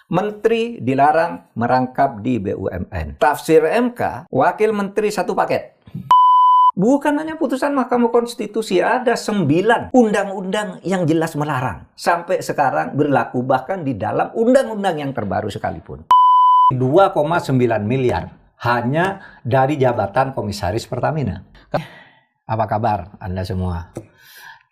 Menteri dilarang merangkap di BUMN. Tafsir MK, wakil menteri satu paket. Bukan hanya putusan Mahkamah Konstitusi, ada 9 undang-undang yang jelas melarang. Sampai sekarang berlaku bahkan di dalam undang-undang yang terbaru sekalipun. 2,9 miliar hanya dari jabatan komisaris Pertamina. Apa kabar Anda semua?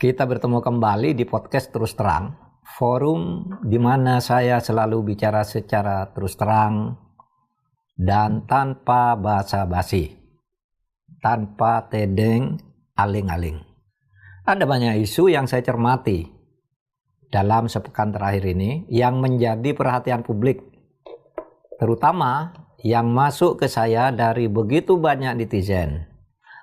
Kita bertemu kembali di podcast Terus Terang. Forum di mana saya selalu bicara secara terus terang dan tanpa basa-basi, tanpa tedeng aling-aling. Ada banyak isu yang saya cermati dalam sepekan terakhir ini yang menjadi perhatian publik, terutama yang masuk ke saya dari begitu banyak netizen.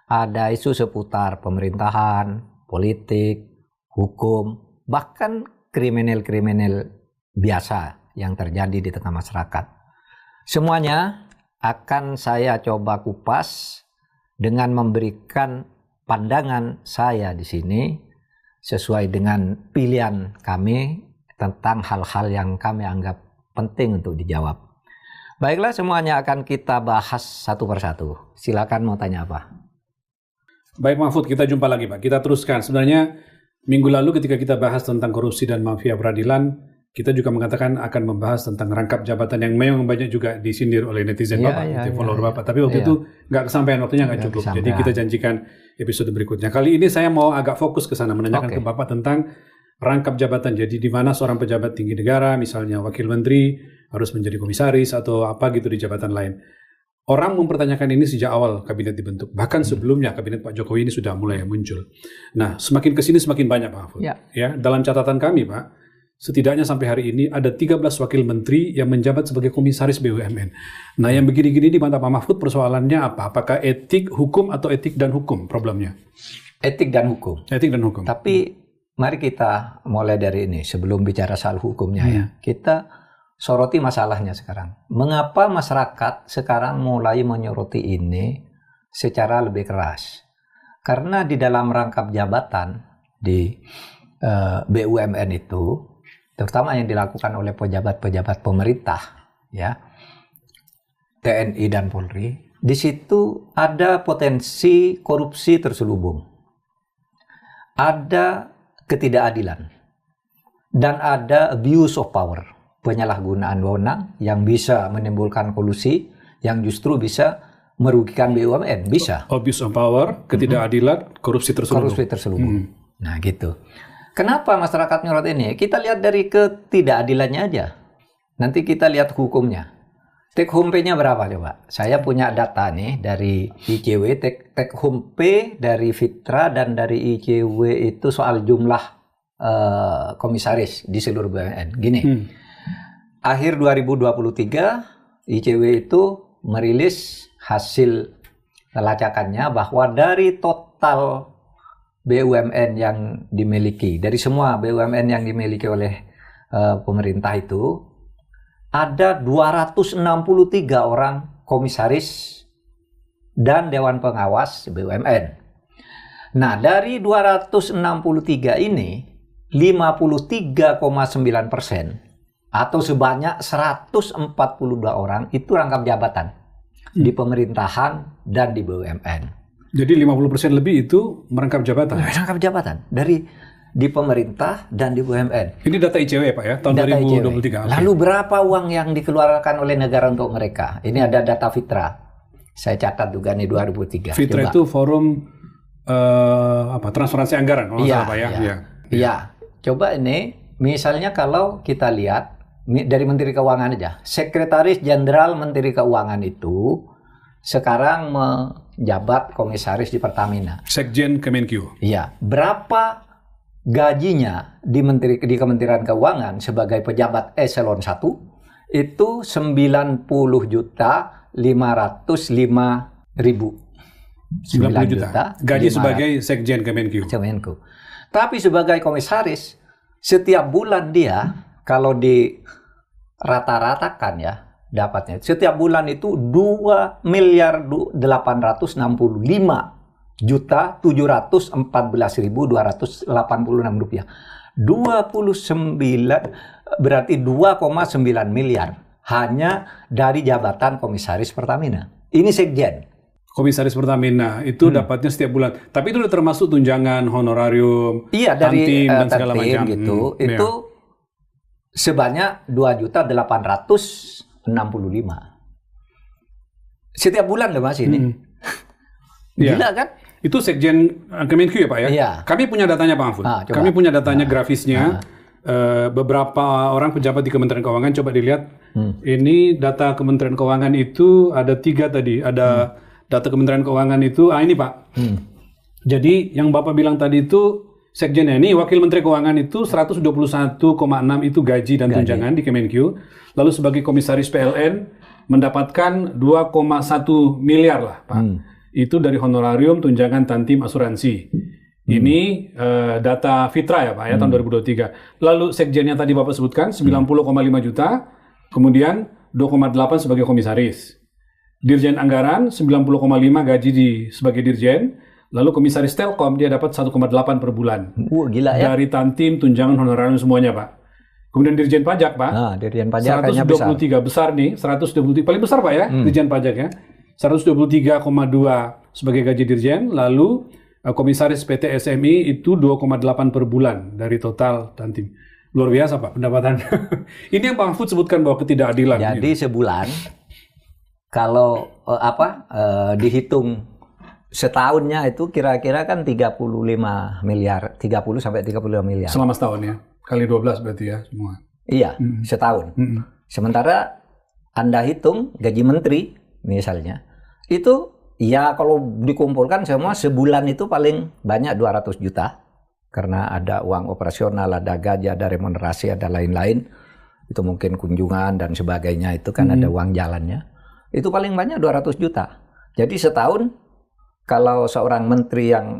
Ada isu seputar pemerintahan, politik, hukum, bahkan kriminal-kriminal biasa yang terjadi di tengah masyarakat. Semuanya akan saya coba kupas dengan memberikan pandangan saya di sini sesuai dengan pilihan kami tentang hal-hal yang kami anggap penting untuk dijawab. Baiklah, semuanya akan kita bahas satu persatu. Silakan mau tanya apa? Baik Mahfud, kita jumpa lagi Pak. Kita teruskan. Sebenarnya minggu lalu ketika kita bahas tentang korupsi dan mafia peradilan, kita juga mengatakan akan membahas tentang rangkap jabatan yang memang banyak juga disindir oleh netizen Bapak, follower Bapak. Tapi waktu itu nggak kesampaian, waktunya nggak cukup. Jadi kita janjikan episode berikutnya. Kali ini saya mau agak fokus ke sana, menanyakan ke Bapak tentang rangkap jabatan. Jadi di mana seorang pejabat tinggi negara, misalnya wakil menteri, harus menjadi komisaris atau apa gitu di jabatan lain. Orang mempertanyakan ini sejak awal kabinet dibentuk. Bahkan sebelumnya kabinet Pak Jokowi ini sudah mulai muncul. Nah, semakin kesini semakin banyak Pak Mahfud. Ya, dalam catatan kami Pak, setidaknya sampai hari ini ada 13 wakil menteri yang menjabat sebagai komisaris BUMN. Nah, yang begini-gini di mata Pak Mahfud persoalannya apa? Apakah etik, hukum, atau etik dan hukum problemnya? Etik dan hukum. Etik dan hukum. Tapi mari kita mulai dari ini sebelum bicara soal hukumnya ya. Kita soroti masalahnya sekarang. Mengapa masyarakat sekarang mulai menyoroti ini secara lebih keras? Karena di dalam rangkap jabatan di BUMN itu, terutama yang dilakukan oleh pejabat-pejabat pemerintah, ya, TNI dan Polri, di situ ada potensi korupsi terselubung, ada ketidakadilan, dan ada abuse of power. Penyalahgunaan wewenang yang bisa menimbulkan kolusi yang justru bisa merugikan BUMN, bisa. Abuse of power, ketidakadilan, korupsi terselubung. Nah gitu. Kenapa masyarakat nyorot ini? Kita lihat dari ketidakadilannya aja. Nanti kita lihat hukumnya. Take home pay-nya berapa coba? Saya punya data nih dari ICW, take home pay dari Fitra dan dari ICW itu soal jumlah komisaris di seluruh BUMN. Gini. Akhir 2023, ICW itu merilis hasil pelacakannya bahwa dari total BUMN yang dimiliki, dari semua BUMN yang dimiliki oleh pemerintah itu, ada 263 orang komisaris dan Dewan Pengawas BUMN. Nah, dari 263 ini, 53,9% atau sebanyak 142 orang itu rangkap jabatan di pemerintahan dan di BUMN. Jadi 50% lebih itu merangkap jabatan? Merangkap jabatan di pemerintah dan di BUMN. Ini data ICW Pak ya, tahun data 2023. Lalu berapa uang yang dikeluarkan oleh negara untuk mereka? Ini ada data Fitra. Saya catat juga nih 2003. Fitra itu forum transparansi anggaran, iya, Pak ya? Iya. Coba ini, misalnya kalau kita lihat dari Menteri Keuangan aja, Sekretaris Jenderal Menteri Keuangan itu sekarang menjabat komisaris di Pertamina. Sekjen Kemenkyu. Iya. Berapa gajinya di Kementerian Keuangan sebagai pejabat eselon 1? Itu 90.505.000. 90 juta. Gaji sebagai Sekjen Kemenkyu. Tapi sebagai komisaris, setiap bulan dia, kalau di rata-ratakan ya, dapatnya setiap bulan itu 2.865.714.286 rupiah. 29 berarti 2,9 miliar hanya dari jabatan komisaris Pertamina. Ini sekjen. Komisaris Pertamina itu dapatnya setiap bulan. Tapi itu udah termasuk tunjangan, honorarium, Iya, dari tantim, dan segala tantim macam. gitu. Itu sebanyak 2.865.000 setiap bulan loh Mas ini. Gila kan? Itu Sekjen Kemenq ya Pak ya? Iya. Kami punya datanya Pak Mahfud. Coba. Kami punya datanya grafisnya. Beberapa orang pejabat di Kementerian Keuangan, coba dilihat. Ini data Kementerian Keuangan itu ada 3 tadi. Ada data Kementerian Keuangan itu, ini Pak. Jadi yang Bapak bilang tadi itu, Sekjennya ini, Wakil Menteri Keuangan itu 121,6 itu gaji dan tunjangan di Kemenq. Lalu sebagai komisaris PLN mendapatkan 2,1 miliar lah Pak. Itu dari honorarium, tunjangan, tantim, asuransi. Ini data Fitra ya Pak ya, tahun 2023. Lalu Sekjennya tadi Bapak sebutkan 90,5 juta, kemudian 2,8 sebagai komisaris. Dirjen Anggaran 90,5 gaji sebagai dirjen, lalu komisaris Telkom dia dapat 1,8 per bulan. Gila ya. Dari tantim, tunjangan, honorarium semuanya Pak. Kemudian Dirjen Pajak Pak. Dirjen Pajak kayaknya besar. 123 besar nih, 123 paling besar Pak ya, Dirjen Pajak ya. 123,2 sebagai gaji dirjen, lalu komisaris PT SMI itu 2,8 per bulan dari total tantim. Luar biasa Pak pendapatan. Ini yang Pak Mahfud sebutkan bahwa ketidakadilan. Jadi sebulan kalau dihitung setahunnya itu kira-kira kan 35 miliar, 30 sampai 35 miliar. Selama setahun ya. Kali 12 berarti ya semua. Iya, setahun. Sementara Anda hitung gaji menteri misalnya, itu ya kalau dikumpulkan semua sebulan itu paling banyak 200 juta. Karena ada uang operasional, ada gaji, ada remunerasi, ada lain-lain. Itu mungkin kunjungan dan sebagainya, itu kan ada uang jalannya. Itu paling banyak 200 juta. Jadi setahun kalau seorang menteri yang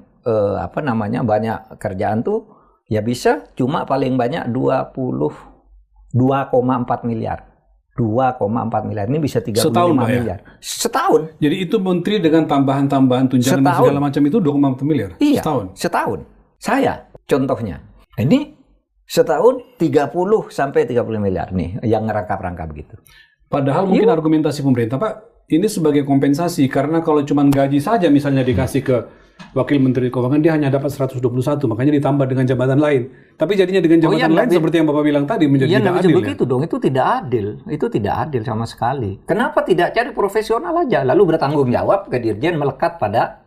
banyak kerjaan tuh ya bisa cuma paling banyak 2,4 miliar. 2,4 miliar ini bisa 35 setahun, miliar. Ya? Setahun. Jadi itu menteri dengan tambahan-tambahan tunjangan dan segala macam itu 2,4 miliar. Iya, setahun. Setahun. Saya contohnya. Ini setahun 30 sampai 30 miliar nih yang ngerangkap-rangkap gitu. Padahal mungkin argumentasi pemerintah, Pak, ini sebagai kompensasi karena kalau cuma gaji saja misalnya dikasih ke Wakil Menteri Keuangan dia hanya dapat 121, makanya ditambah dengan jabatan lain. Tapi jadinya dengan jabatan lain seperti yang Bapak bilang tadi menjadi tidak adil. Begitu dong, itu tidak adil. Itu tidak adil sama sekali. Kenapa tidak cari profesional aja lalu bertanggung jawab ke dirjen melekat pada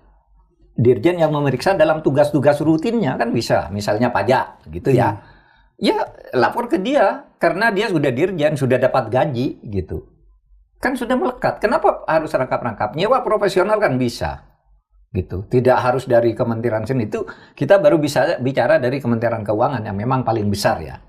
dirjen yang memeriksa dalam tugas-tugas rutinnya kan bisa, misalnya pajak gitu ya. Ya lapor ke dia karena dia sudah dirjen, sudah dapat gaji gitu. Kan sudah melekat. Kenapa harus rangkap-rangkap? Nyewa profesional kan bisa. Gitu. Tidak harus dari Kementerian Seni itu kita baru bisa bicara dari Kementerian Keuangan yang memang paling besar ya.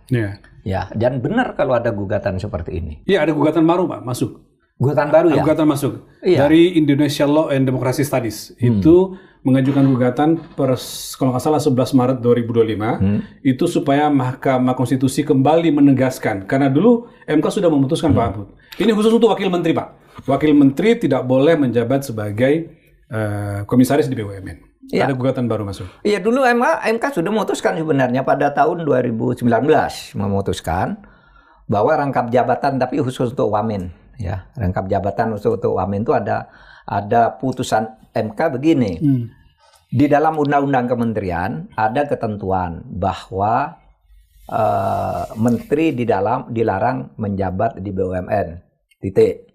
Ya, dan benar kalau ada gugatan seperti ini. Iya, ada gugatan baru Pak masuk. Gugatan baru ya? Gugatan masuk. Dari Indonesia Law and Democracy Studies. Itu mengajukan gugatan kalau nggak salah 11 Maret 2025 itu supaya Mahkamah Konstitusi kembali menegaskan karena dulu MK sudah memutuskan Pak Mahfud. Ini khusus untuk wakil menteri Pak. Wakil menteri tidak boleh menjabat sebagai komisaris di BUMN. Ada gugatan baru masuk. Iya, dulu MK sudah memutuskan sebenarnya pada tahun 2019 memutuskan bahwa rangkap jabatan tapi khusus untuk wamen ya. Rangkap jabatan khusus untuk wamen itu ada putusan MK begini. Di dalam undang-undang kementerian ada ketentuan bahwa menteri dilarang menjabat di BUMN. Titik.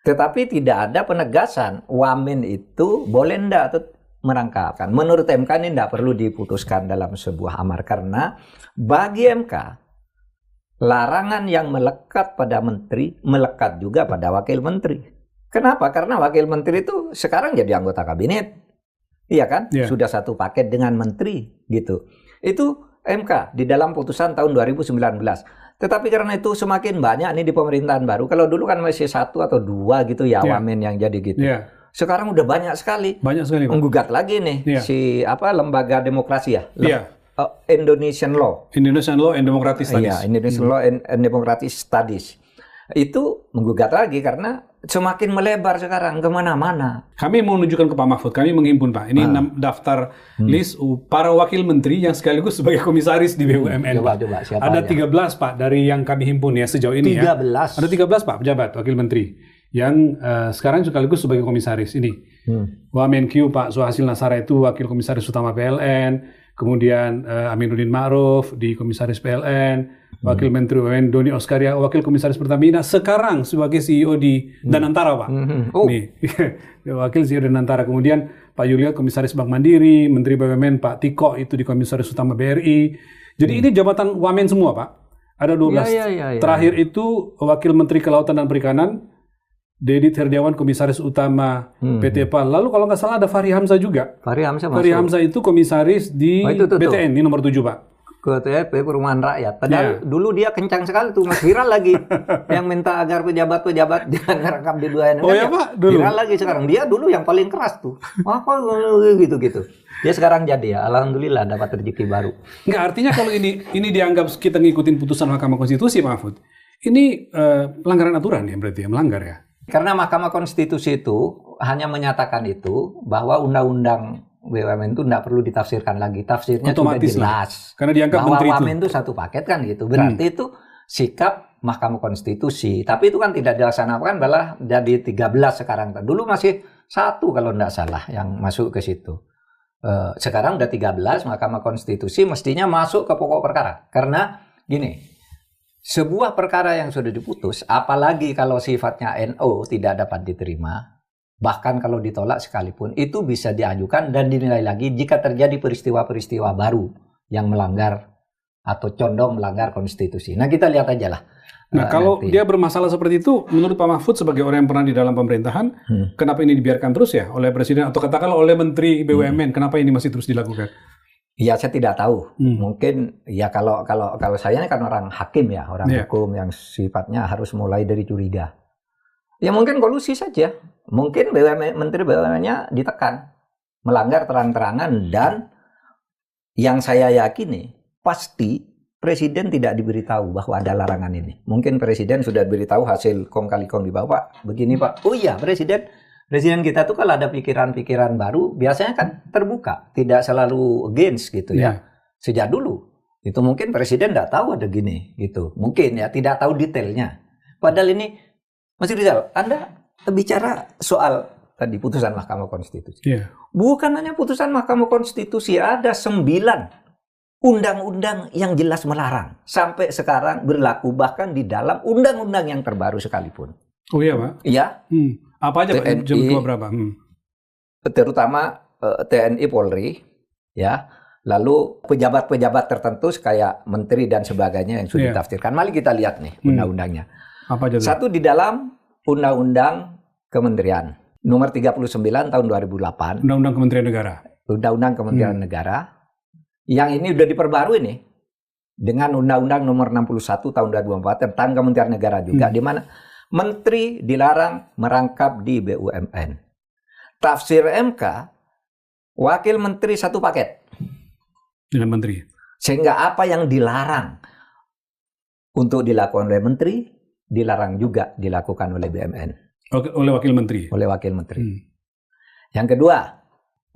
Tetapi tidak ada penegasan wamen itu boleh enggak atau merangkap. Menurut MK ini tidak perlu diputuskan dalam sebuah amar karena bagi MK larangan yang melekat pada menteri melekat juga pada wakil menteri. Kenapa? Karena wakil menteri itu sekarang jadi anggota kabinet. Iya kan? Sudah satu paket dengan menteri gitu. Itu MK di dalam putusan tahun 2019. Tetapi karena itu semakin banyak nih di pemerintahan baru. Kalau dulu kan masih 1 atau 2 gitu ya wamen yang jadi gitu. Sekarang udah banyak sekali. Banyak sekali. Menggugat lagi nih lembaga demokrasi ya. Indonesian Law. Indonesian Law and Democratic Studies. Iya, Indonesian Law and Democratic Studies. Itu menggugat lagi karena semakin melebar sekarang kemana-mana. Kami mau menunjukkan ke Pak Mahfud, kami menghimpun Pak. Ini daftar list para wakil menteri yang sekaligus sebagai komisaris di BUMN. Coba siapa ada aja? 13 Pak dari yang kami himpun ya sejauh ini 13. ya. Ada 13 Pak pejabat wakil menteri yang sekarang sekaligus sebagai komisaris ini. Wamenkyu Pak Suhasil Nasara itu wakil komisaris utama PLN. Kemudian Aminuddin Ma'ruf di komisaris PLN, wakil menteri BUMN Doni Oskaria, wakil komisaris Pertamina, sekarang sebagai CEO di Danantara Pak. Nih, wakil CEO Danantara. Kemudian Pak Yuliot komisaris Bank Mandiri, Menteri BUMN Pak Tiko itu di komisaris utama BRI. Jadi ini jabatan wamen semua Pak. Ada 12. Terakhir itu wakil menteri Kelautan dan Perikanan, Dedi Herdiawan komisaris utama PT PAL. Lalu kalau nggak salah ada Fahri Hamzah juga. Fahri Hamzah itu komisaris di BTN, ini nomor 7 Pak. Ketua Perumahan Rakyat. Padahal dulu dia kencang sekali tuh, Mas. Viral lagi. Yang minta agar pejabat-pejabat jangan ngerekam di dua Oh ya Pak, dulu. Viral lagi sekarang. Dia dulu yang paling keras tuh. Apa gitu-gitu. Dia sekarang jadi ya, alhamdulillah dapat rezeki baru. Nggak, artinya kalau ini dianggap kita ngikutin putusan Mahkamah Konstitusi Pak Mahfud, ini pelanggaran aturan ya berarti ya, melanggar ya? Karena Mahkamah Konstitusi itu hanya menyatakan itu bahwa undang-undang BUMN itu tidak perlu ditafsirkan lagi. Tafsirnya otomatis sudah jelas. Karena dianggap bahwa menteri wamen itu satu paket kan gitu. Berarti itu sikap Mahkamah Konstitusi. Tapi itu kan tidak dilaksanakan, malah jadi 13 sekarang. Dulu masih 1 kalau tidak salah yang masuk ke situ. Sekarang udah 13, Mahkamah Konstitusi mestinya masuk ke pokok perkara. Karena gini, sebuah perkara yang sudah diputus, apalagi kalau sifatnya NO tidak dapat diterima, bahkan kalau ditolak sekalipun, itu bisa diajukan dan dinilai lagi jika terjadi peristiwa-peristiwa baru yang melanggar atau condong melanggar konstitusi. Nah, kita lihat aja lah. Nah, kalau dia bermasalah seperti itu, menurut Pak Mahfud sebagai orang yang pernah di dalam pemerintahan, kenapa ini dibiarkan terus ya oleh Presiden atau katakanlah oleh Menteri BUMN, kenapa ini masih terus dilakukan? Ya, saya tidak tahu. Mungkin ya kalau saya ini kan orang hakim ya, orang hukum yang sifatnya harus mulai dari curiga. Ya mungkin kolusi saja. Mungkin Menteri BUMN-nya ditekan, melanggar terang-terangan, dan yang saya yakini pasti Presiden tidak diberitahu bahwa ada larangan ini. Mungkin Presiden sudah diberitahu hasil kong kali kong di bawah, Pak. Begini Pak. Oh iya, Presiden kita tuh kalau ada pikiran-pikiran baru biasanya kan terbuka, tidak selalu against gitu ya. Sejak dulu itu mungkin Presiden tidak tahu ada gini gitu, mungkin ya tidak tahu detailnya. Padahal ini Mas Rizal, Anda bicara soal tadi putusan Mahkamah Konstitusi. Bukan hanya putusan Mahkamah Konstitusi, ada 9 undang-undang yang jelas melarang sampai sekarang berlaku, bahkan di dalam undang-undang yang terbaru sekalipun. Oh iya Pak? Iya. Apa aja Pak? Jam berapa? Terutama TNI Polri, ya. Lalu pejabat-pejabat tertentu kayak menteri dan sebagainya yang sudah ditafsirkan. Mari kita lihat nih undang-undangnya. Apa aja? Satu di dalam Undang-Undang Kementerian nomor 39 tahun 2008. Undang-Undang Kementerian Negara. Undang-Undang Kementerian Negara. Yang ini udah diperbarui nih dengan Undang-Undang nomor 61 tahun 2004 tentang Kementerian Negara juga, di mana menteri dilarang merangkap di BUMN. Tafsir MK, wakil menteri satu paket dengan menteri. Sehingga apa yang dilarang untuk dilakukan oleh menteri, dilarang juga dilakukan oleh BUMN. Oleh wakil menteri? Oleh wakil menteri. Yang kedua,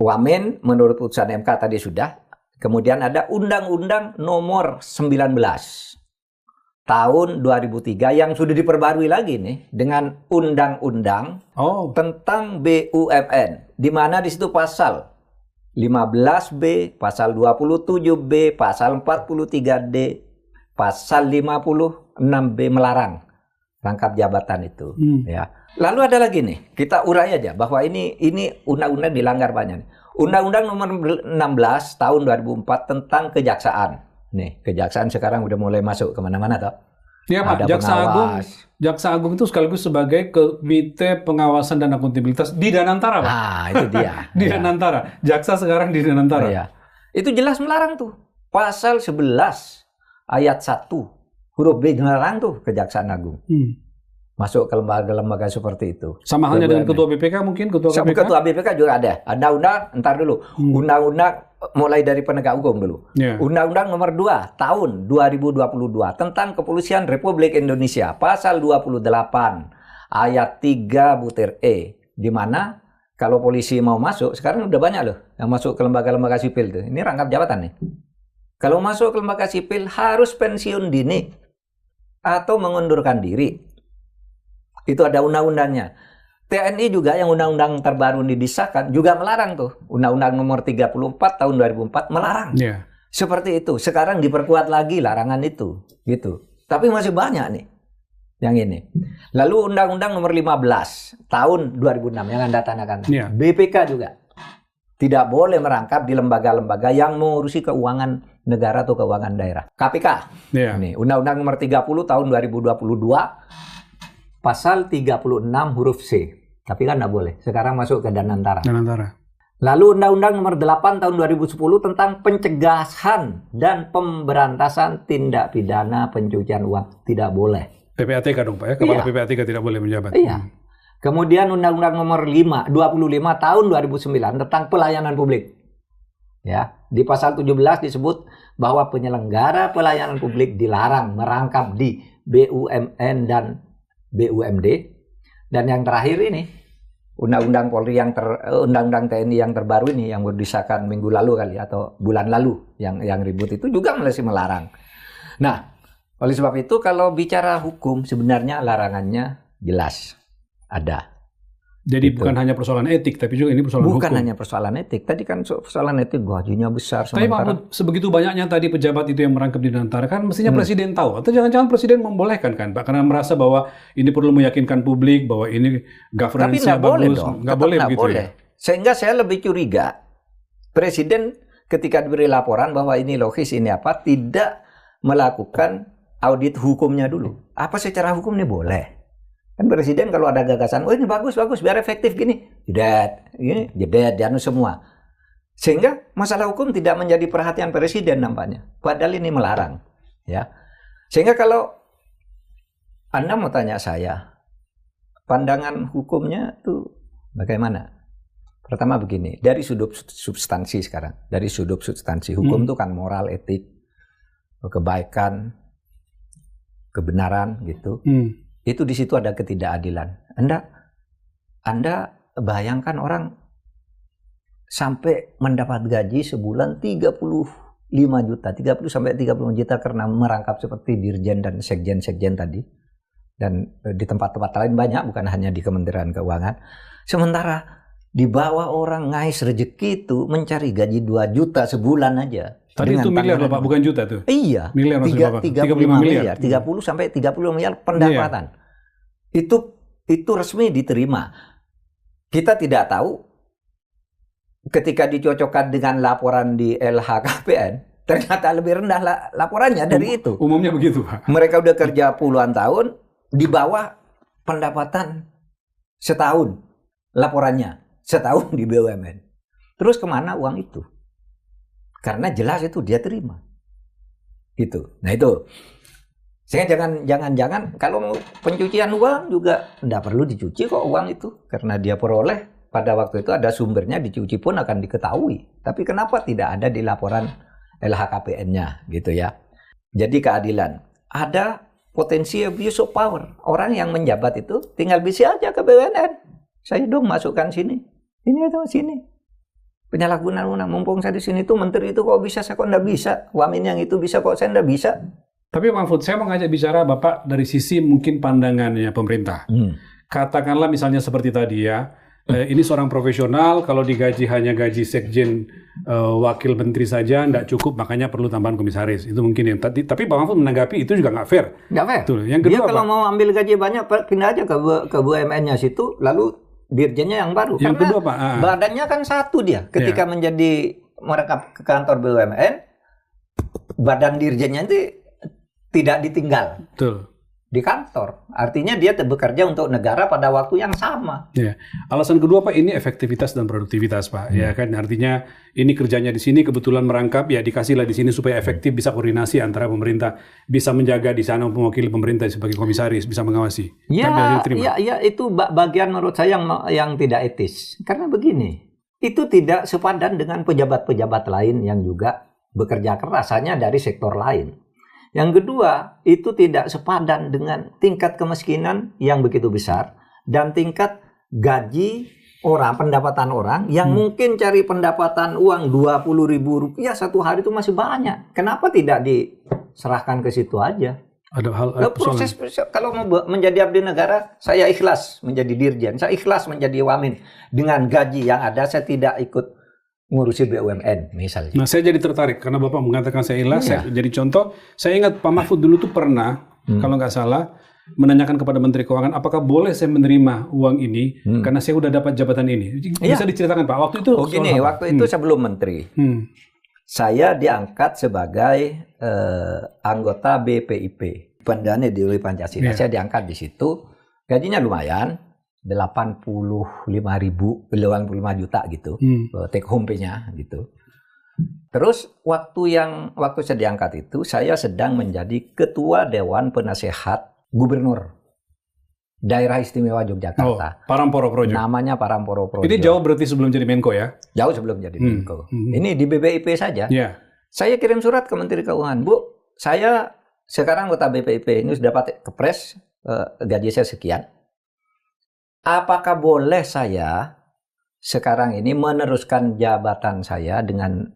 wamen menurut putusan MK tadi sudah. Kemudian ada Undang-Undang nomor 19 tahun 2003 yang sudah diperbarui lagi nih dengan undang-undang tentang BUMN, di mana di situ pasal 15B, pasal 27B, pasal 43D, pasal 56B melarang rangkap jabatan itu. Ya. Lalu ada lagi nih, kita urai aja bahwa ini undang-undang dilanggar banyak. Undang-Undang nomor 16 tahun 2004 tentang kejaksaan. Nih, kejaksaan sekarang udah mulai masuk kemana-mana toh. Ya Pak, Jaksa Agung itu sekaligus sebagai Komite Pengawasan dan Akuntabilitas di Danantara Pak. Ah, itu dia. Di Danantara. Jaksa sekarang di Danantara. Ya. Itu jelas melarang tuh. Pasal 11 ayat 1 huruf B melarang tuh Kejaksaan Agung. Masuk ke lembaga-lembaga seperti itu. Sama halnya dengan Ketua BPK mungkin? Ketua BPK juga ada. Undang-undang, entar dulu. Undang-undang mulai dari penegak hukum dulu. Undang-Undang nomor 2 tahun 2022 tentang Kepolisian Republik Indonesia. Pasal 28 ayat 3 butir E, di mana kalau polisi mau masuk, sekarang udah banyak loh yang masuk ke lembaga-lembaga sipil tuh. Ini rangkap jabatan nih. Kalau masuk ke lembaga sipil harus pensiun dini atau mengundurkan diri. Itu ada undang-undangnya. TNI juga yang undang-undang terbaru disahkan juga melarang tuh. Undang-undang nomor 34 tahun 2004 melarang. Yeah. Seperti itu. Sekarang diperkuat lagi larangan itu, gitu. Tapi masih banyak nih yang ini. Lalu undang-undang nomor 15 tahun 2006 yang Anda tanyakan. Yeah. BPK juga tidak boleh merangkap di lembaga-lembaga yang mengurusi keuangan negara atau keuangan daerah. KPK. Yeah. Ini undang-undang nomor 30 tahun 2022 pasal 36 huruf C. Tapi kan nggak boleh. Sekarang masuk ke Danantara. Lalu Undang-Undang nomor 8 tahun 2010 tentang pencegahan dan pemberantasan tindak pidana pencucian uang. Tidak boleh. PPATK dong Pak ya? Kepala Iya. PPATK tidak boleh menjabat. Iya.25 nomor 25 tahun 2009 tentang pelayanan publik. Ya, di pasal 17 disebut bahwa penyelenggara pelayanan publik dilarang merangkap di BUMN dan BUMD. Dan yang terakhir ini, Undang-Undang Polri Undang-Undang TNI yang terbaru ini yang disahkan minggu lalu kali atau bulan lalu yang ribut itu juga masih melarang. Nah, oleh sebab itu kalau bicara hukum sebenarnya larangannya jelas ada. Jadi Gitu. bukan hanya persoalan etik, tapi juga ini persoalan Bukan hukum. hanya persoalan etik. Tadi kan persoalan etik gajinya besar. Tapi Sementara Mahfud, sebegitu banyaknya tadi pejabat itu yang merangkap di Danantara, kan mestinya presiden tahu. Atau jangan-jangan presiden membolehkan kan Pak? Karena merasa bahwa ini perlu meyakinkan publik, bahwa ini tapi governance-nya nggak boleh bagus. dong. Nggak Tetap boleh nggak begitu boleh. ya? Sehingga saya lebih curiga presiden ketika diberi laporan bahwa ini logis, ini apa, tidak melakukan audit hukumnya dulu. Apa secara hukum ini boleh? Kan presiden kalau ada gagasan, oh ini bagus, biar efektif gini, jedet, dianu semua. Sehingga masalah hukum tidak menjadi perhatian presiden nampaknya. Padahal ini melarang. Ya. Sehingga kalau Anda mau tanya saya, pandangan hukumnya itu bagaimana? Pertama begini, dari sudut substansi sekarang. Dari sudut substansi hukum itu kan moral, etik, kebaikan, kebenaran gitu. Itu di situ ada ketidakadilan. Anda bayangkan orang sampai mendapat gaji sebulan 35 juta, 30 sampai 35 juta karena merangkap seperti dirjen dan sekjen-sekjen tadi. Dan di tempat-tempat lain banyak, bukan hanya di Kementerian Keuangan. Sementara di bawah orang ngais rezeki itu mencari gaji 2 juta sebulan aja. Tadi itu miliar loh Pak, bukan juta tuh. Iya, Miliar maksud Bapak? 35 miliar, 30 sampai 30 miliar pendapatan. Itu resmi diterima. Kita tidak tahu ketika dicocokkan dengan laporan di LHKPN, ternyata lebih rendah laporannya dari itu. Umumnya begitu Pak. Mereka udah kerja puluhan tahun, di bawah pendapatan setahun laporannya, setahun di BUMN. Terus kemana uang itu? Karena jelas itu dia terima. Gitu. Nah itu. Sehingga jangan kalau mau pencucian uang juga tidak perlu dicuci kok uang itu. Karena dia peroleh pada waktu itu ada sumbernya, dicuci pun akan diketahui. Tapi kenapa tidak ada di laporan LHKPN-nya gitu ya. Jadi keadilan. Ada potensi abuse of power. Orang yang menjabat itu tinggal bisa aja ke BUMN. Saya dong masukkan sini. Ini atau sini. Penyalahgunaan undang, mumpung saya di sini tuh menteri itu kok bisa, saya kok enggak bisa. Wamin yang itu bisa kok saya enggak bisa. Tapi Mahfud, saya mau ngajak bicara Bapak dari sisi mungkin pandangannya pemerintah. Katakanlah misalnya seperti tadi ya, ini seorang profesional, kalau digaji hanya gaji sekjen wakil menteri saja nggak cukup, makanya perlu tambahan komisaris. Itu mungkin yang tadi. Tapi Pak Mahfud menanggapi itu juga nggak fair. Nggak fair. Tuh. Yang kedua, dia kalau mau ambil gaji banyak, pindah aja ke BUMN-nya situ, lalu dirjennya yang baru. Yang karena kedua Pak, badannya kan satu dia. Ketika menjadi merangkap ke kantor BUMN, badan dirjennya itu tidak ditinggal. Betul. Di kantor. Artinya dia bekerja untuk negara pada waktu yang sama. Ya. Alasan kedua Pak, ini efektivitas dan produktivitas Pak. Ya kan, artinya ini kerjanya di sini kebetulan merangkap, ya dikasihlah di sini supaya efektif, bisa koordinasi antara pemerintah, bisa menjaga di sana mewakili pemerintah sebagai komisaris, bisa mengawasi. Ya, itu bagian menurut saya yang tidak etis. Karena begini, itu tidak sepadan dengan pejabat-pejabat lain yang juga bekerja keras hanya dari sektor lain. Yang kedua, itu tidak sepadan dengan tingkat kemiskinan yang begitu besar dan tingkat gaji orang, pendapatan orang yang mungkin cari pendapatan uang Rp20.000 satu hari itu masih banyak. Kenapa tidak diserahkan ke situ aja? Ada hal Proses kalau mau menjadi abdi negara, saya ikhlas menjadi dirjen, saya ikhlas menjadi wamin. Dengan gaji yang ada, saya tidak ikut ngurusi BUMN misalnya. Nah, saya jadi tertarik karena Bapak mengatakan saya ikhlas. Saya jadi contoh, saya ingat Pak Mahfud dulu tuh pernah, kalau nggak salah, menanyakan kepada Menteri Keuangan, apakah boleh saya menerima uang ini karena saya udah dapat jabatan ini. Bisa diceritakan Pak, waktu itu? Waktu itu sebelum menteri. Saya diangkat sebagai anggota BPIP, Pendana Ideologi Pancasila. Saya diangkat di situ, gajinya lumayan, 85 juta gitu, take home pay-nya gitu. Terus waktu saya diangkat itu, saya sedang menjadi ketua Dewan Penasehat Gubernur Daerah Istimewa Yogyakarta. Paramporo Projo. Namanya Paramporo Projo. Ini jauh berarti sebelum jadi Menko ya? Jauh sebelum jadi Menko. Ini di BPIP saja. Saya kirim surat ke Menteri Keuangan, Bu, saya sekarang anggota BPIP ini sudah dapat kepres, gaji saya sekian. Apakah boleh saya sekarang ini meneruskan jabatan saya dengan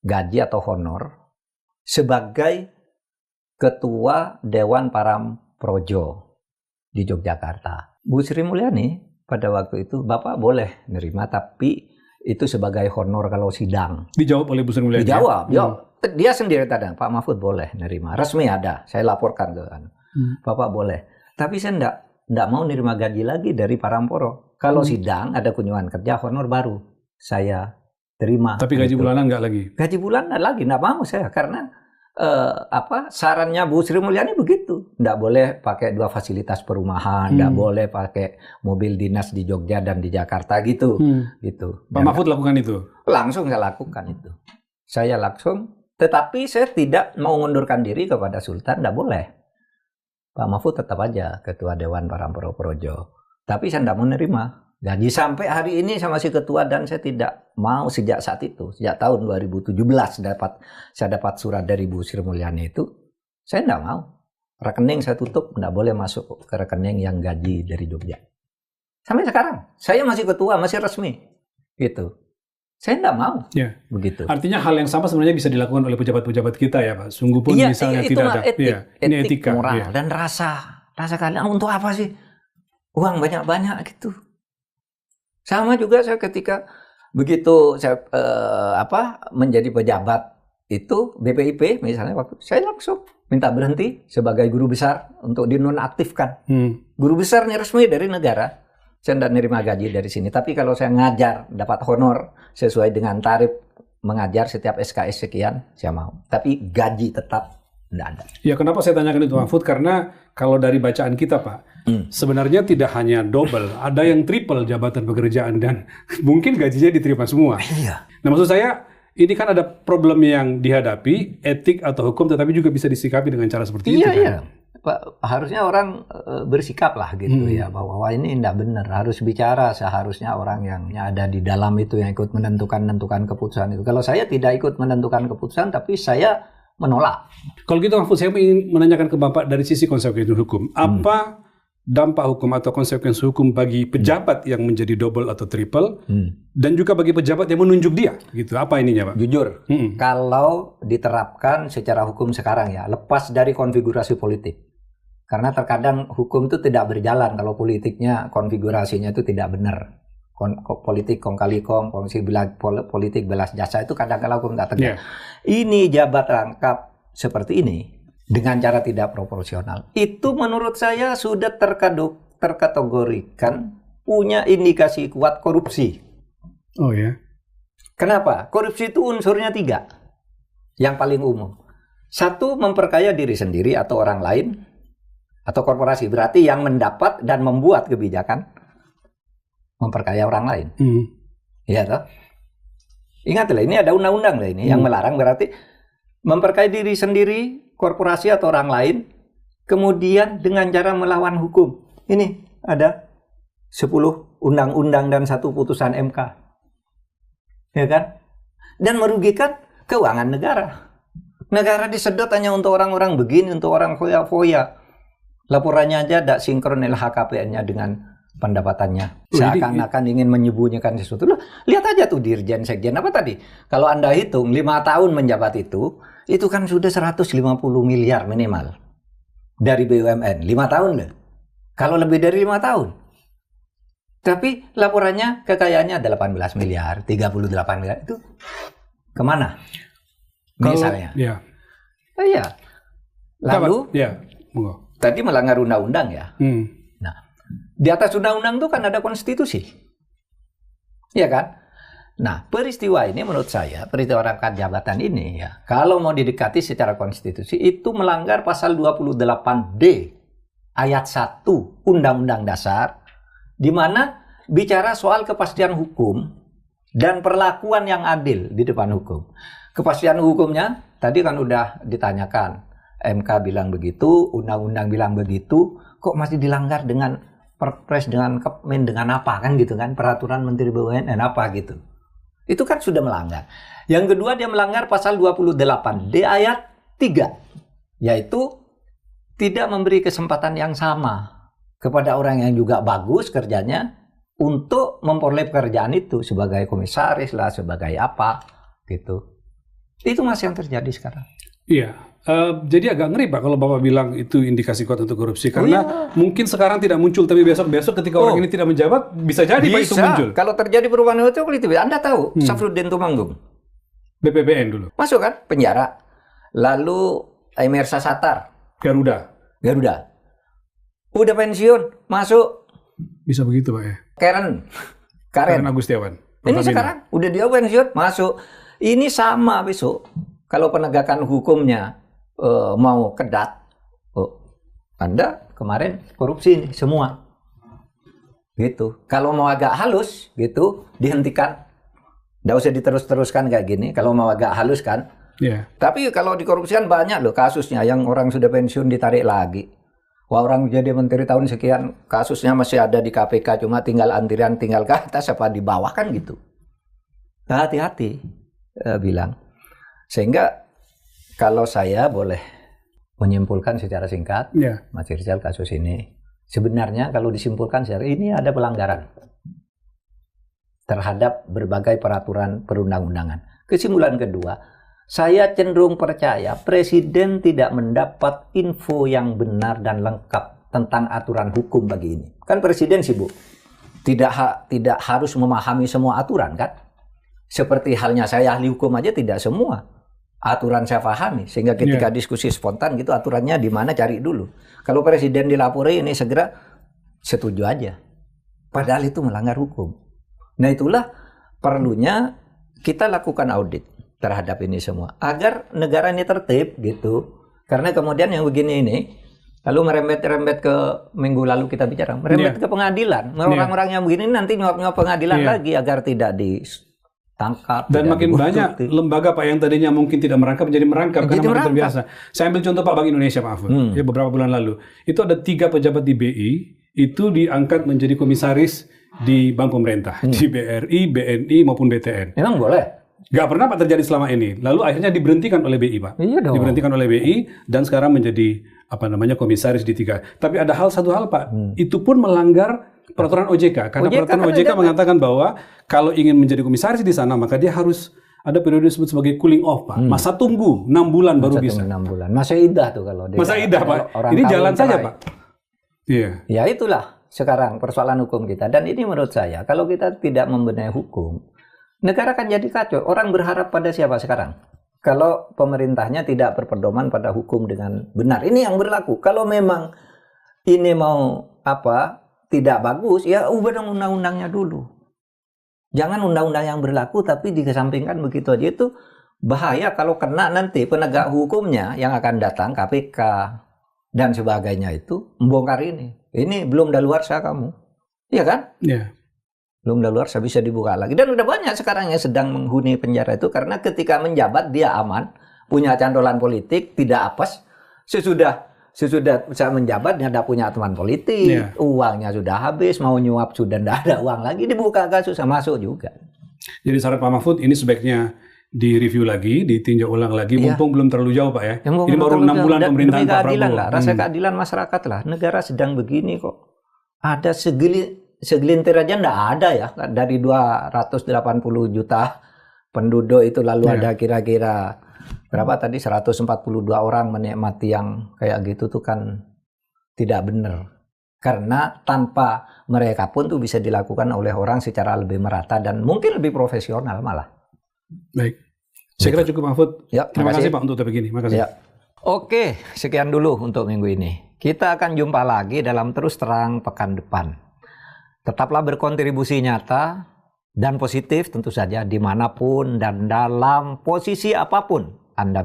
gaji atau honor sebagai ketua Dewan Paramprojo di Yogyakarta? Bu Sri Mulyani pada waktu itu, Bapak boleh nerima, tapi itu sebagai honor kalau sidang. Dijawab oleh Bu Sri Mulyani? Dijawab. Dia sendiri tadi, Pak Mahfud boleh nerima. Resmi ada, saya laporkan ke Bapak boleh. Tapi saya enggak mau nerima gaji lagi dari Paramporo. Kalau sidang ada kunjungan kerja, honor baru saya terima. Tapi gaji bulanan enggak lagi? Gaji bulanan lagi, enggak mau saya. Karena sarannya Bu Sri Mulyani begitu. Nggak boleh pakai 2 fasilitas perumahan, nggak boleh pakai mobil dinas di Jogja dan di Jakarta gitu. Gitu. Pak Mahfud lakukan itu? Langsung saya lakukan itu. Saya langsung, tetapi saya tidak mau mengundurkan diri kepada Sultan, nggak boleh. Pak Mahfud tetap aja ketua Dewan Paramporo Projo. Tapi saya nggak mau nerima gaji sampai hari ini saya masih ketua dan saya tidak mau sejak saat itu, sejak tahun 2017 saya dapat surat dari Bu Sri Mulyani itu, saya tidak mau. Rekening saya tutup, tidak boleh masuk ke rekening yang gaji dari Jogja. Sampai sekarang, saya masih ketua, masih resmi. Gitu. Saya tidak mau. Ya. Begitu. Artinya hal yang sama sebenarnya bisa dilakukan oleh pejabat-pejabat kita ya Pak. Sungguh pun misalnya tidak ada. Ini etika, moral, dan rasa kalian untuk apa sih? Uang banyak-banyak gitu. Sama juga saya ketika begitu saya menjadi pejabat itu BPIP misalnya waktu saya langsung minta berhenti sebagai guru besar untuk dinonaktifkan. Guru besar ini resmi dari negara. Saya tidak nerima gaji dari sini. Tapi kalau saya ngajar dapat honor sesuai dengan tarif mengajar setiap SKS sekian, saya mau. Tapi gaji tetap tidak ada. Ya kenapa saya tanyakan itu Mahfud? Karena kalau dari bacaan kita Pak, sebenarnya tidak hanya double, ada yang triple jabatan pekerjaan dan mungkin gajinya diterima semua. Iya. Nah maksud saya, ini kan ada problem yang dihadapi, etik atau hukum, tetapi juga bisa disikapi dengan cara seperti itu kan? Iya. Pak, harusnya orang bersikap lah gitu ya, bahwa ini tidak benar. Harus bicara seharusnya orang yang ada di dalam itu yang ikut menentukan keputusan itu. Kalau saya tidak ikut menentukan keputusan, tapi saya menolak. Kalau gitu Mahfud, saya ingin menanyakan ke Bapak dari sisi konsekuensi hukum. Apa dampak hukum atau konsekuensi hukum bagi pejabat yang menjadi double atau triple, dan juga bagi pejabat yang menunjuk dia? Gitu. Apa ininya Pak? Jujur, kalau diterapkan secara hukum sekarang ya, lepas dari konfigurasi politik. Karena terkadang hukum itu tidak berjalan kalau politiknya, konfigurasinya itu tidak benar. Politik kong kali kong, politik belas jasa itu kadang-kadang hukum tak tegak. Ini jabat rangkap seperti ini dengan cara tidak proporsional. Itu menurut saya sudah terkategorikan punya indikasi kuat korupsi. Oh ya. Kenapa? Korupsi itu unsurnya 3. Yang paling umum. 1, memperkaya diri sendiri atau orang lain atau korporasi. Berarti yang mendapat dan membuat kebijakan memperkaya orang lain. Iya toh? Ingatlah, ini ada undang-undang lah ini yang melarang, berarti memperkaya diri sendiri, korporasi atau orang lain, kemudian dengan cara melawan hukum. Ini ada 10 undang-undang dan 1 putusan MK. Ya kan? Dan merugikan keuangan negara. Negara disedot hanya untuk orang-orang begini, untuk orang foya-foya. Laporannya aja tidak sinkron LHKPN-nya dengan pendapatannya. Oh, jadi- Seakan-akan ingin menyembunyikan sesuatu. Loh, lihat aja tuh Dirjen Sekjen apa tadi? Kalau Anda hitung 5 tahun menjabat itu kan sudah 150 miliar minimal dari BUMN. 5 tahun loh. Kalau lebih dari 5 tahun. Tapi laporannya kekayaannya 18 miliar, 38 miliar. Itu kemana? Misalnya. Ya. Iya. Lalu, Ya, monggo. tadi melanggar undang-undang ya. Nah, di atas undang-undang itu kan ada konstitusi. Iya kan? Nah, peristiwa ini menurut saya, peristiwa rangkap jabatan ini ya, kalau mau didekati secara konstitusi, itu melanggar pasal 28D ayat 1 Undang-Undang Dasar, di mana bicara soal kepastian hukum dan perlakuan yang adil di depan hukum. Kepastian hukumnya, tadi kan udah ditanyakan, MK bilang begitu, undang-undang bilang begitu, kok masih dilanggar dengan Perpres, dengan Kepmen, dengan apa kan gitu kan, peraturan Menteri BUMN apa gitu. Itu kan sudah melanggar. Yang kedua dia melanggar pasal 28D ayat 3, yaitu tidak memberi kesempatan yang sama kepada orang yang juga bagus kerjanya untuk memperoleh pekerjaan itu sebagai komisaris lah, sebagai apa gitu. Itu masih yang terjadi sekarang. Iya. Jadi agak ngeri Pak kalau Bapak bilang itu indikasi kuat untuk korupsi karena mungkin sekarang tidak muncul tapi besok-besok ketika orang ini tidak menjabat bisa jadi Pak itu muncul. Kalau terjadi perubahan itu Anda tahu Safruddin Tumanggung BPPN dulu. masuk kan penjara. Lalu Emersa Satar Garuda. Udah pensiun masuk. Bisa begitu Pak ya. Karen Agustiawan. ini Pertamina. sekarang udah dia pensiun masuk. Ini sama besok kalau penegakan hukumnya mau kedat, Anda kemarin korupsi nih semua, gitu. Kalau mau agak halus, gitu, dihentikan, nggak usah diterus-teruskan kayak gini. Kalau mau agak halus kan, tapi kalau dikorupsikan banyak loh kasusnya, yang orang sudah pensiun ditarik lagi. Wah, orang jadi menteri tahun sekian, kasusnya masih ada di KPK, cuma tinggal antrian, tinggal ke atas apa di bawah kan gitu. Nah, hati-hati, bilang. Sehingga kalau saya boleh menyimpulkan secara singkat, Mas Rizal, kasus ini sebenarnya kalau disimpulkan secara ini ada pelanggaran terhadap berbagai peraturan perundang-undangan. Kesimpulan kedua, saya cenderung percaya Presiden tidak mendapat info yang benar dan lengkap tentang aturan hukum bagi ini. Kan Presiden sibuk, tidak harus memahami semua aturan kan? Seperti halnya saya ahli hukum aja tidak semua aturan saya pahami, sehingga ketika diskusi spontan gitu aturannya di mana cari dulu. Kalau Presiden dilapori ini segera setuju aja, padahal itu melanggar hukum. Nah itulah perlunya kita lakukan audit terhadap ini semua agar negara ini tertib gitu. Karena kemudian yang begini ini lalu merembet ke minggu lalu kita bicara merembet ke pengadilan, orang-orang yang begini nanti nyuap-nyuap pengadilan lagi agar tidak tangkap. Dan makin banyak lembaga Pak yang tadinya mungkin tidak merangkap menjadi merangkap karena makin terbiasa. Saya ambil contoh Pak Bank Indonesia Pak Afud. Ya, beberapa bulan lalu itu ada 3 pejabat di BI itu diangkat menjadi komisaris di bank pemerintah, di BRI, BNI maupun BTN. Memang boleh? Gak pernah Pak terjadi selama ini. Lalu akhirnya diberhentikan oleh BI Pak. Iya dong. Diberhentikan oleh BI dan sekarang menjadi komisaris di 3. Tapi ada satu hal Pak, itu pun melanggar peraturan OJK. Karena peraturan OJK mengatakan bahwa kalau ingin menjadi komisaris di sana, maka dia harus ada periode disebut sebagai cooling off, Pak. Masa tunggu 6 bulan baru bisa. 6 bulan. Masa idah tuh kalau dia. Masa idah, Pak. Ini jalan saja, Pak. Iya. Ya itulah sekarang persoalan hukum kita. Dan ini menurut saya, kalau kita tidak membenahi hukum, negara akan jadi kacau. Orang berharap pada siapa sekarang? Kalau pemerintahnya tidak berpedoman pada hukum dengan benar. Ini yang berlaku. Kalau memang ini mau tidak bagus, ya ubah dong undang-undangnya dulu. Jangan undang-undang yang berlaku tapi dikesampingkan begitu aja. Itu bahaya kalau kena nanti penegak hukumnya yang akan datang, KPK dan sebagainya itu membongkar ini. Ini belum daluarsa kamu. Iya kan? Iya. Belum daluarsa bisa dibuka lagi. Dan udah banyak sekarang yang sedang menghuni penjara itu karena ketika menjabat dia aman, punya cantolan politik, tidak apes. Sesudah saya menjabat, dia tidak punya teman politik, uangnya sudah habis, mau nyuap sudah tidak ada uang lagi, dibuka kasus, masuk juga. Jadi saran Pak Mahfud ini sebaiknya direview lagi, ditinjau ulang lagi, mumpung belum terlalu jauh Pak ya. Ini baru 6 bulan pemerintahan Pak Prabowo. Rasa keadilan masyarakat lah, negara sedang begini kok. Ada segelintir aja nggak ada ya. Dari 280 juta penduduk itu lalu ada kira-kira berapa tadi 142 orang menikmati yang kayak gitu tuh kan tidak benar. Karena tanpa mereka pun tuh bisa dilakukan oleh orang secara lebih merata dan mungkin lebih profesional malah. Baik. Saya kira cukup Mahfud. Ya, Terima kasih Pak untuk topik ini. Terima kasih. Ya. Oke, sekian dulu untuk minggu ini. Kita akan jumpa lagi dalam Terus Terang pekan depan. Tetaplah berkontribusi nyata dan positif tentu saja dimanapun dan dalam posisi apapun Anda